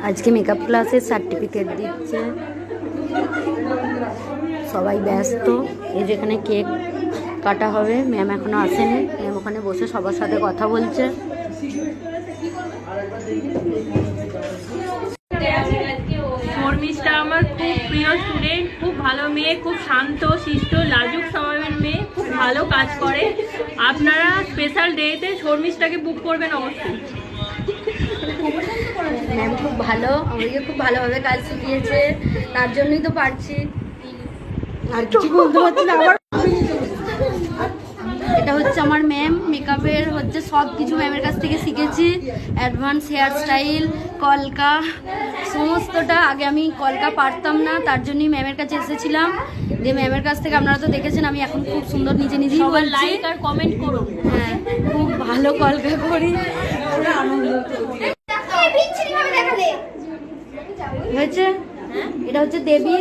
আজকে মেকআপ ক্লাসের সার্টিফিকেট দিচ্ছে, সবাই ব্যস্ত। এই যেখানে কেক কাটা হবে, ম্যাম এখনো আসেনি, ম্যাম ওখানে বসে সবার সাথে কথা বলছে। শর্মিষ্ঠা আমার খুব প্রিয় স্টুডেন্ট, খুব ভালো মেয়ে, খুব শান্ত শিষ্ট লাজুক স্বভাবের মেয়ে, খুব ভালো কাজ করে। আপনারা স্পেশাল ডেতে শর্মিষ্ঠাকে বুক করবেন অবশ্যই। ম্যাম খুব ভালো, আমাদেরকে খুব ভালোভাবে কাজ শিখিয়েছে, তার জন্যই তো পারছি। আর কিছু বলতে পারছি না। এটা হচ্ছে আমার ম্যাম, মেকআপের হচ্ছে সব কিছু ম্যামের কাছ থেকে শিখেছি। অ্যাডভান্স হেয়ার স্টাইল, কলকা, সমস্তটা। আগে আমি কলকা পারতাম না, তার জন্যই ম্যামের কাছে এসেছিলাম। যে ম্যামের কাছ থেকে আপনারা তো দেখেছেন আমি এখন খুব সুন্দর নিজে নিজেই বলছি। লাইক আর কমেন্ট করুন। হ্যাঁ, খুব ভালো কলকা করি, পুরো আনন্দ হয়েছে। এটা হচ্ছে দেবী,